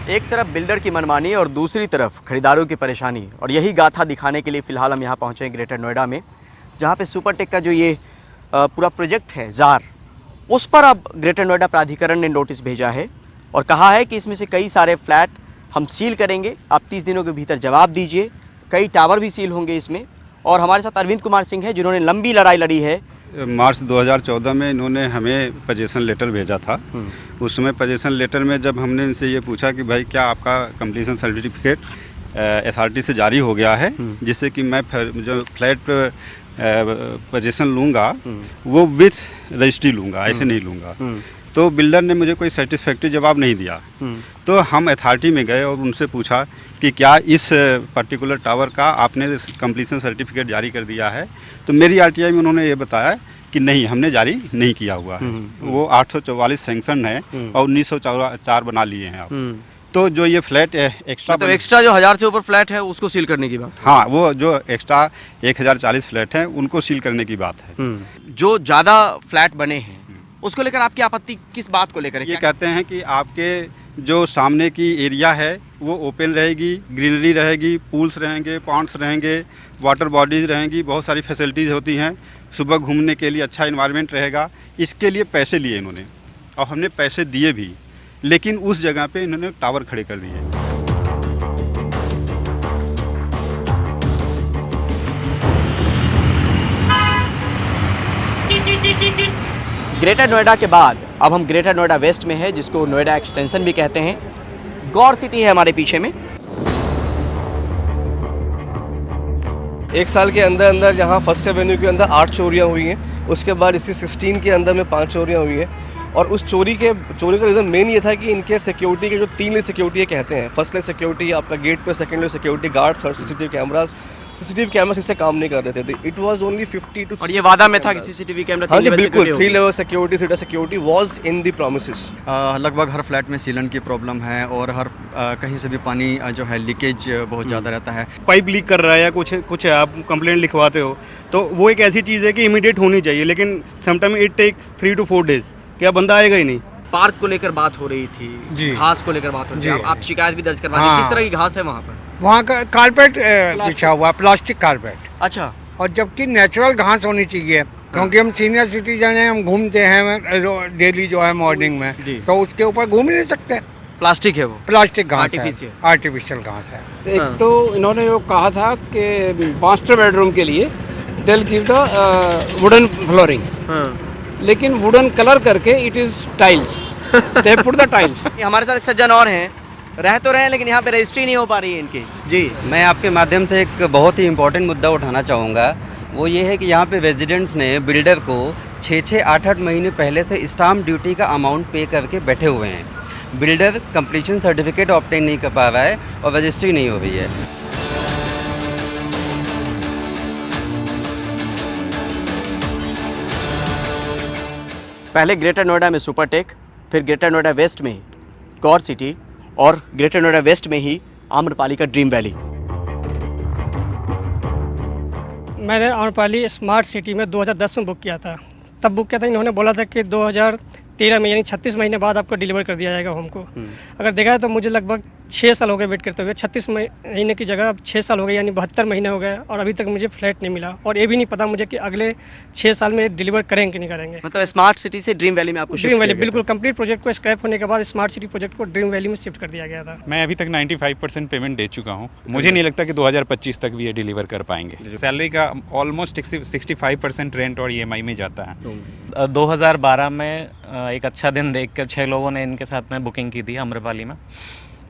एक तरफ बिल्डर की मनमानी और दूसरी तरफ खरीदारों की परेशानी, और यही गाथा दिखाने के लिए फ़िलहाल हम यहाँ पहुँचे हैं ग्रेटर नोएडा में, जहाँ पे सुपरटेक का जो ये पूरा प्रोजेक्ट है जार, उस पर अब ग्रेटर नोएडा प्राधिकरण ने नोटिस भेजा है और कहा है कि इसमें से कई सारे फ्लैट हम सील करेंगे, आप 30 दिनों के भीतर जवाब दीजिए। कई टावर भी सील होंगे इसमें। और हमारे साथ अरविंद कुमार सिंह है, जिन्होंने लंबी लड़ाई लड़ी है। मार्च 2014 में इन्होंने हमें पोजीशन लेटर भेजा था। उस समय पोजीशन लेटर में जब हमने इनसे ये पूछा कि भाई क्या आपका कंप्लीशन सर्टिफिकेट एसआरटी से जारी हो गया है, जिससे कि मैं जो फ्लैट पोजीशन लूँगा वो विथ रजिस्ट्री लूँगा, ऐसे नहीं लूँगा। तो बिल्डर ने मुझे कोई सेटिस्फैक्ट्री जवाब नहीं दिया। तो हम अथॉरिटी में गए और उनसे पूछा कि क्या इस पर्टिकुलर टावर का आपने कंप्लीशन सर्टिफिकेट जारी कर दिया है। तो मेरी आरटीआई में उन्होंने ये बताया कि नहीं, हमने जारी नहीं किया हुआ है। वो 844 सैंक्शन है और 1904 बना लिए हैं आप। तो जो ये फ्लैट एक्स्ट्रा, तो एक्स्ट्रा जो 1000 से ऊपर फ्लैट है उसको सील करने की बात। हाँ, वो जो एक्स्ट्रा 1040 फ्लैट हैं उनको सील करने की बात है। जो ज़्यादा फ्लैट बने हैं उसको लेकर आपकी आपत्ति किस बात को लेकर है? ये कहते हैं कि आपके जो सामने की एरिया है वो ओपन रहेगी, ग्रीनरी रहेगी, पूल्स रहेंगे, पॉन्ड्स रहेंगे, वाटर बॉडीज रहेंगी, बहुत सारी फैसिलिटीज़ होती हैं, सुबह घूमने के लिए अच्छा इन्वायरमेंट रहेगा। इसके लिए पैसे लिए इन्होंने और हमने पैसे दिए भी, लेकिन उस जगह पे इन्होंने टावर खड़े कर दिए। ग्रेटर नोएडा के बाद अब हम ग्रेटर नोएडा वेस्ट में है, जिसको नोएडा एक्सटेंशन भी कहते हैं। गौर सिटी है हमारे पीछे में। एक साल के अंदर अंदर यहाँ फर्स्ट एवेन्यू के अंदर 8 चोरियाँ हुई हैं। उसके बाद इसी 16 के अंदर में 5 चोरियाँ हुई हैं। और उस चोरी का रीज़न मेन ये था कि इनके सिक्योरिटी के जो 3 लेयर सिक्योरिटी कहते हैं, फर्स्ट लेयर सिक्योरिटी आपका गेट पे, second layer security guard, third CCTV camera ठीक से काम नहीं कर रहे थे। इट वाज ओनली 50 टू, और ये वादा में था कि सीसीटीवी कैमरा। हाँ जी बिल्कुल, 3 level security, 3 security was in the promises. लगभग हर फ्लैट में सीलन की प्रॉब्लम है और हर कहीं से भी पानी जो है लीकेज बहुत ज़्यादा रहता है। पाइप लीक कर रहा है या कुछ है, आप कंप्लेंट लिखवाते हो तो वो एक ऐसी चीज़ है कि इमीडिएट होनी चाहिए, लेकिन sometime it takes 3 to 4 days। क्या बंदा आएगा ही नहीं। पार्क को लेकर बात हो रही थी, घास को लेकर बात हो रही थी, आप शिकायत भी दर्ज करवा दी। किस तरह की घास है वहाँ पर? वहाँ का कारपेट बिछा हुआ, प्लास्टिक कारपेट। अच्छा। और जबकि नेचुरल घास होनी चाहिए, क्योंकि हम सीनियर सिटीजन हैं, हम घूमते हैं डेली जो है मॉर्निंग में, तो उसके ऊपर घूम ही नहीं सकते। प्लास्टिक है वो, प्लास्टिक घास है, आर्टिफिशियल घास है। एक तो इन्होंने जो कहा था कि मास्टर बेडरूम के लिए they will give the wooden flooring, लेकिन वुडन कलर करके it is tiles, they put the tiles. हमारे साथ एक सज्जन और हैं, रह तो रहे हैं लेकिन यहाँ पे रजिस्ट्री नहीं हो पा रही है इनकी। जी, मैं आपके माध्यम से एक बहुत ही इम्पोर्टेंट मुद्दा उठाना चाहूँगा। वो ये है कि यहाँ पे रेजिडेंट्स ने बिल्डर को 6-6, 8-8 महीने पहले से स्टाम्प ड्यूटी का अमाउंट पे करके बैठे हुए हैं। बिल्डर कंप्लीशन सर्टिफिकेट ऑब्टेन नहीं कर पा रहा है और रजिस्ट्री नहीं हो रही है। पहले ग्रेटर नोएडा में सुपरटेक, फिर ग्रेटर नोएडा वेस्ट में गौर सिटी और ग्रेटर नोएडा वेस्ट में ही आम्रपाली का ड्रीम वैली। मैंने आम्रपाली स्मार्ट सिटी में 2010 में बुक किया था। तब बुक किया था, इन्होंने बोला था कि 2013 में यानी 36 महीने बाद आपको डिलीवर कर दिया जाएगा होम को। अगर देखा है तो मुझे लगभग 6 साल हो गए वेट करते हुए। 36 महीने की जगह अब 6 साल हो गए, यानी 72 महीने हो गए और अभी तक मुझे फ्लैट नहीं मिला। और ये भी नहीं पता मुझे कि अगले 6 साल में डिलीवर करेंगे कि नहीं करेंगे। मतलब स्मार्ट सिटी से ड्रीम वैली में आपको ड्रीम वैली, बिल्कुल कंप्लीट प्रोजेक्ट को स्क्रैप होने के बाद स्मार्ट सिटी प्रोजेक्ट को ड्रीम वैली में शिफ्ट कर दिया गया था। मैं अभी तक 95% पेमेंट दे चुका हूँ। मुझे नहीं लगता कि 2025 तक भी ये डिलीवर कर पाएंगे। सैलरी का ऑलमोस्ट 65% रेंट और EMI में जाता है। 2012 में एक अच्छा दिन देख कर 6 लोगों ने इनके साथ में बुकिंग की थी आम्रपाली में,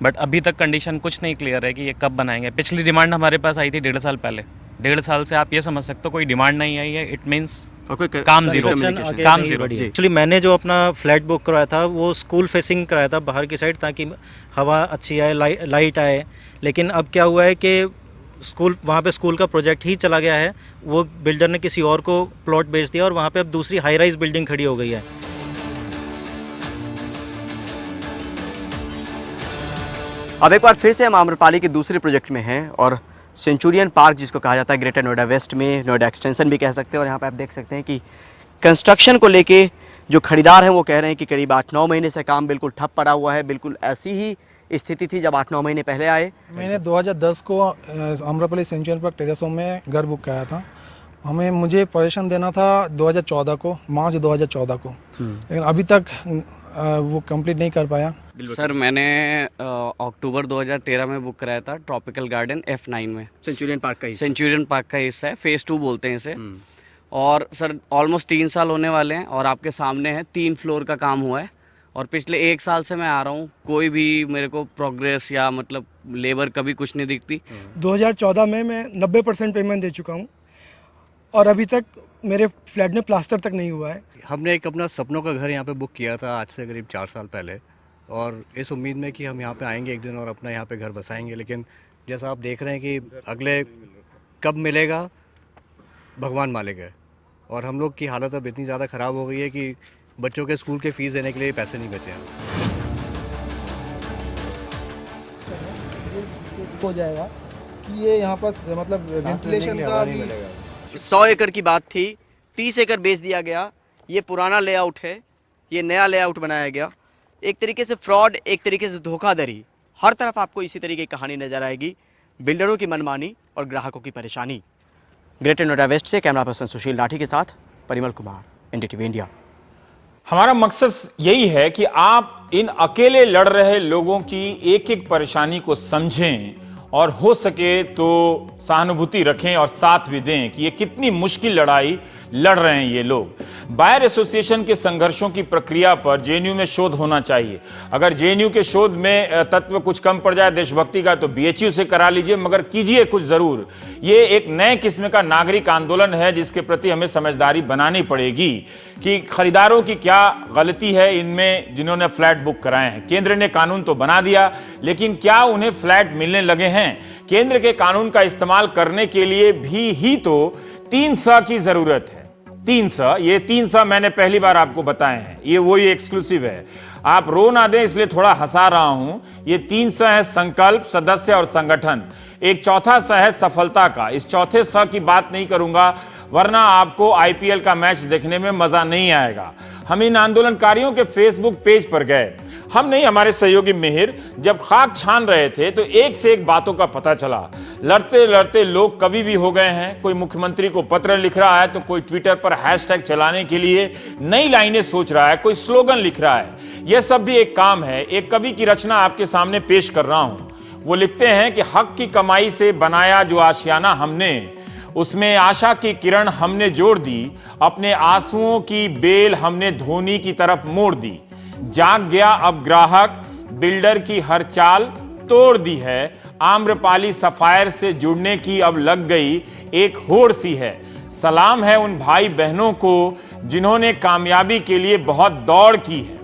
बट अभी तक कंडीशन कुछ नहीं क्लियर है कि ये कब बनाएंगे। पिछली डिमांड हमारे पास आई थी 1.5 साल पहले। 1.5 साल से आप ये समझ सकते हो कोई डिमांड नहीं आई है। इट मीन्स काम जीरो। एक्चुअली मैंने जो अपना फ्लैट बुक करवाया था वो स्कूल फेसिंग कराया था, बाहर की साइड, ताकि हवा अच्छी आए, लाइट आए। लेकिन अब क्या हुआ है कि वहाँ पे स्कूल का प्रोजेक्ट ही चला गया है। वो बिल्डर ने किसी और को प्लॉट बेच दिया और वहाँ पे अब दूसरी हाई राइज बिल्डिंग खड़ी हो गई है। अब एक बार फिर से हम आम्रपाली के दूसरे प्रोजेक्ट में हैं और सेंचुरियन पार्क, जिसको कहा जाता है ग्रेटर नोएडा वेस्ट में, नोएडा एक्सटेंशन भी कह सकते हैं। और यहाँ पे आप देख सकते हैं कि कंस्ट्रक्शन को लेके जो खरीदार हैं वो कह रहे हैं कि करीब 8-9 महीने से काम बिल्कुल ठप पड़ा हुआ है। बिल्कुल ऐसी ही स्थिति थी जब 8-9 महीने पहले आए। मैंने 2010 को आम्रपल्ली सेंचुरी पार्क टेरेस होम में घर बुक कराया था। मुझे पोजीशन देना था 2014 को, मार्च 2014 को, लेकिन अभी तक वो कंप्लीट नहीं कर पाया। सर मैंने अक्टूबर 2013 में बुक कराया था ट्रॉपिकल गार्डन F9 में, सेंचुरियन पार्क का हिस्सा है, फेज 2 बोलते हैं इसे। और सर ऑलमोस्ट 3 साल होने वाले हैं और आपके सामने है 3 फ्लोर का काम हुआ है और पिछले 1 साल से मैं आ रहा हूँ, कोई भी मेरे को प्रोग्रेस या मतलब लेबर कभी कुछ नहीं दिखती। 2014 में मैं 90% पेमेंट दे चुका हूँ और अभी तक मेरे फ्लैट में प्लास्टर तक नहीं हुआ है। हमने एक अपना सपनों का घर यहाँ पे बुक किया था आज से करीब 4 साल पहले, और इस उम्मीद में कि हम यहाँ पे आएंगे एक दिन और अपना यहाँ पे घर बसाएंगे, लेकिन जैसा आप देख रहे हैं कि अगले कब मिलेगा भगवान मालिक है। और हम लोग की हालत अब इतनी ज़्यादा ख़राब हो गई है कि बच्चों के स्कूल के फ़ीस देने के लिए पैसे नहीं बचे हैं। हो जाएगा कि ये यहाँ पर मतलब वेंटिलेशन का 100 एकड़ की बात थी, 30 एकड़ बेच दिया गया। ये पुराना लेआउट है, ये नया लेआउट बनाया गया। एक तरीके से फ्रॉड, एक तरीके से धोखाधड़ी, हर तरफ आपको इसी तरीके की कहानी नजर आएगी। बिल्डरों की मनमानी और ग्राहकों की परेशानी। ग्रेटर नोएडा वेस्ट से कैमरा पर्सन सुशील लाठी के साथ परिमल कुमार, एनडीटीवी इंडिया। हमारा मकसद यही है कि आप इन अकेले लड़ रहे लोगों की एक एक परेशानी को समझें और हो सके तो सहानुभूति रखें और साथ भी दें कि ये कितनी मुश्किल लड़ाई लड़ रहे हैं ये लोग। बायर एसोसिएशन के संघर्षों की प्रक्रिया पर जेएनयू में शोध होना चाहिए। अगर जेएनयू के शोध में तत्व कुछ कम पड़ जाए देशभक्ति का तो बीएचयू से करा लीजिए, मगर कीजिए कुछ जरूर। ये एक नए किस्म का नागरिक आंदोलन है जिसके प्रति हमें समझदारी बनानी पड़ेगी कि खरीदारों की क्या गलती है इनमें जिन्होंने फ्लैट बुक कराए हैं। केंद्र ने कानून तो बना दिया, लेकिन क्या उन्हें फ्लैट मिलने लगे हैं? केंद्र के कानून का इस्तेमाल करने के लिए भी ही तो 3 स की जरूरत है। 3 स, ये 3 स मैंने पहली बार आपको बताए हैं, ये वही एक्सक्लूसिव है। आप रो ना दें इसलिए थोड़ा हंसा रहा हूं। ये 3 स है संकल्प, सदस्य और संगठन। एक चौथा स है सफलता का। इस चौथे स की बात नहीं करूंगा वरना आपको आईपीएल का मैच देखने में मजा नहीं आएगा। हम इन आंदोलनकारियों के फेसबुक पेज पर गए, हम नहीं हमारे सहयोगी मिहिर, जब खाक छान रहे थे तो एक से एक बातों का पता चला। लड़ते लड़ते लोग कवि भी हो गए हैं। कोई मुख्यमंत्री को पत्र लिख रहा है तो कोई ट्विटर पर हैशटैग चलाने के लिए नई लाइनें सोच रहा है, कोई स्लोगन लिख रहा है। यह सब भी एक काम है। एक कवि की रचना आपके सामने पेश कर रहा हूं। वो लिखते हैं कि हक की कमाई से बनाया जो आशियाना हमने, उसमें आशा की किरण हमने जोड़ दी, अपने आंसुओं की बेल हमने धोनी की तरफ मोड़ दी। जाग गया अब ग्राहक, बिल्डर की हर चाल तोड़ दी है। आम्रपाली सफायर से जुड़ने की अब लग गई एक होड़ सी है। सलाम है उन भाई बहनों को जिन्होंने कामयाबी के लिए बहुत दौड़ की है।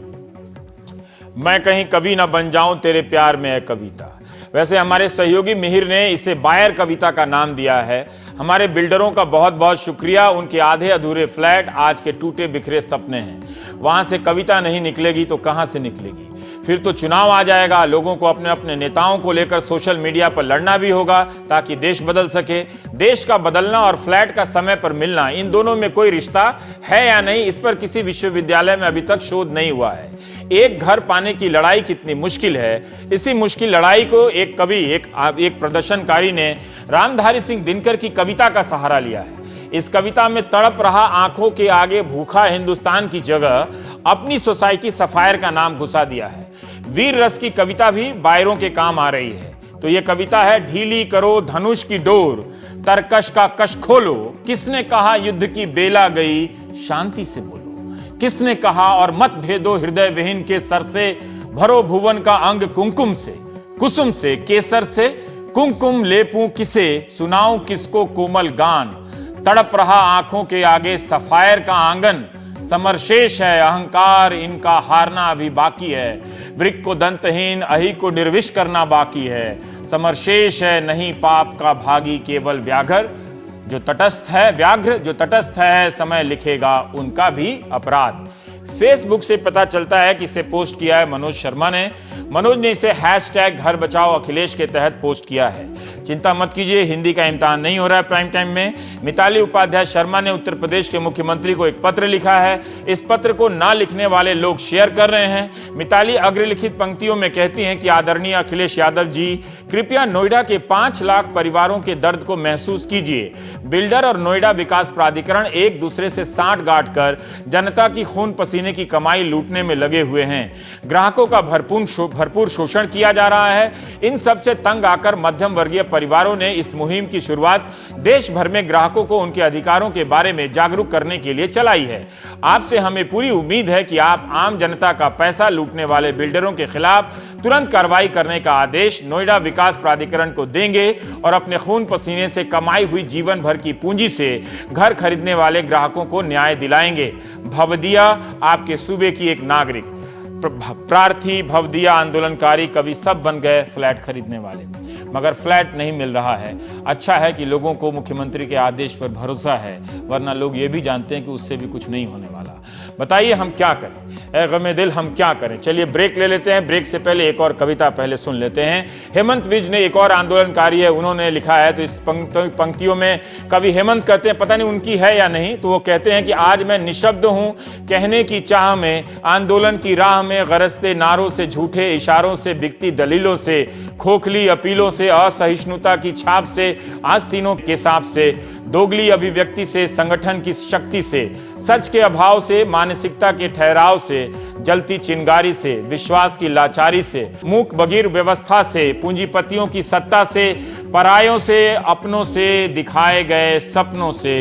मैं कहीं कभी ना बन जाऊं तेरे प्यार में है कविता। वैसे हमारे सहयोगी मिहिर ने इसे बायर कविता का नाम दिया है। हमारे बिल्डरों का बहुत बहुत शुक्रिया। उनके आधे अधूरे फ्लैट आज के टूटे बिखरे सपने हैं। वहां से कविता नहीं निकलेगी तो कहां से निकलेगी? फिर तो चुनाव आ जाएगा। लोगों को अपने अपने नेताओं को लेकर सोशल मीडिया पर लड़ना भी होगा ताकि देश बदल सके। देश का बदलना और फ्लैट का समय पर मिलना, इन दोनों में कोई रिश्ता है या नहीं, इस पर किसी विश्वविद्यालय में अभी तक शोध नहीं हुआ है। एक घर पाने की लड़ाई कितनी मुश्किल है, इसी मुश्किल लड़ाई को एक कवि, एक प्रदर्शनकारी ने रामधारी सिंह दिनकर की कविता का सहारा लिया है। इस कविता में तड़प रहा आंखों के आगे भूखा हिंदुस्तान की जगह अपनी सोसाइटी सफायर का नाम घुसा दिया है। वीर रस की कविता भी बायरों के काम आ रही है। तो ये कविता है, ढीली करो धनुष की डोर, तरकश का कश खोलो, किसने कहा युद्ध की बेला गई, शांति से बोलो। किसने कहा और मत भेदो हृदय विहीन के सर से, भरो भुवन का अंग कुमकुम से, कुसुम से केसर से, कुमकुम लेपूं किसे, सुनाऊं किसको कोमल गान। तड़प रहा आंखों के आगे सफायर का आंगन, समरशेष है अहंकार इनका हारना अभी बाकी है। वृक्क को दंतहीन अहि को निर्विष करना बाकी है। समरशेष है नहीं पाप का भागी केवल व्याघ्र, जो तटस्थ है व्याघ्र जो तटस्थ है समय लिखेगा उनका भी अपराध। फेसबुक से पता चलता है कि इसे पोस्ट किया है मनोज शर्मा ने। मनोज ने इसे हैशटैग घर बचाओ अखिलेश के तहत पोस्ट किया है। चिंता मत कीजिए, हिंदी का इम्तिहान नहीं हो रहा है प्राइम टाइम में। मिताली उपाध्याय शर्मा ने उत्तर प्रदेश के मुख्यमंत्री को एक पत्र लिखा है। इस पत्र को ना लिखने वाले लोग शेयर कर रहे हैं। मिताली अग्रलिखित पंक्तियों में कहती हैं कि आदरणीय अखिलेश यादव जी, कृपया नोएडा के 5 लाख परिवारों के दर्द को महसूस कीजिए। बिल्डर और नोएडा विकास प्राधिकरण एक दूसरे से साठ गांठ कर जनता की खून पसीने की कमाई लूटने में लगे हुए हैं। ग्राहकों का भरपूर शोषण किया जा रहा है। इन सब से तंग आकर मध्यम वर्गीय परिवारों ने इस मुहिम की शुरुआत देश भर में ग्राहकों को उनके अधिकारों के बारे में जागरूक करने के लिए चलाई है। आपसे हमें पूरी उम्मीद है कि आप आम जनता का पैसा लूटने वाले बिल्डरों के खिलाफ तुरंत कार्रवाई करने का आदेश नोएडा विकास प्राधिकरण को देंगे और अपने खून पसीने से कमाई हुई जीवन भर की पूंजी से घर खरीदने वाले ग्राहकों को न्याय दिलाएंगे। भवदिया आपके सूबे की एक नागरिक, प्रार्थी, भवदिया आंदोलनकारी, कवि सब बन गए फ्लैट खरीदने वाले, मगर फ्लैट नहीं मिल रहा है। अच्छा है कि लोगों को मुख्यमंत्री के आदेश पर भरोसा है, वरना लोग ये भी जानते हैं कि उससे भी कुछ नहीं होने वाला। बताइए हम क्या करें, ऐ गमे दिल हम क्या करें। चलिए ब्रेक ले लेते हैं। ब्रेक से पहले एक और कविता पहले सुन लेते हैं। हेमंत विज ने, एक और आंदोलनकारी है, उन्होंने लिखा है, तो इस पंक्तियों में कवि हेमंत कहते हैं, पता नहीं उनकी है या नहीं, तो वो कहते हैं कि आज मैं निशब्द हूं कहने की चाह में, आंदोलन की राह में गरजते नारों से, झूठे इशारों से, बिकती दलीलों से, खोखली अपीलों से, असहिष्णुता की छाप से, आस्तीनों के सांप से, दोगली अभिव्यक्ति से, संगठन की शक्ति से, सच के अभाव से, मानसिकता के ठहराव से, जलती चिंगारी से, विश्वास की लाचारी से, मूक बगीर व्यवस्था से, पूंजीपतियों की सत्ता से, परायों से, अपनों से, दिखाए गए सपनों से,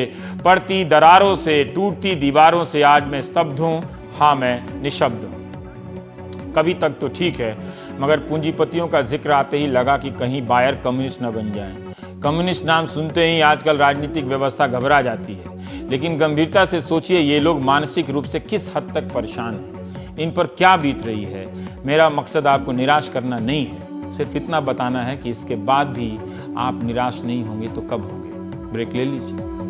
पड़ती दरारों से, टूटती दीवारों से आज मैं स्तब्ध हूं, हाँ मैं निशब्द हूं। कभी तक तो ठीक है, मगर पूंजीपतियों का जिक्र आते ही लगा कि कहीं बायर कम्युनिस्ट न बन जाएं। कम्युनिस्ट नाम सुनते ही आजकल राजनीतिक व्यवस्था घबरा जाती है, लेकिन गंभीरता से सोचिए ये लोग मानसिक रूप से किस हद तक परेशान हैं, इन पर क्या बीत रही है। मेरा मकसद आपको निराश करना नहीं है, सिर्फ इतना बताना है कि इसके बाद भी आप निराश नहीं होंगे तो कब होंगे। ब्रेक ले लीजिए।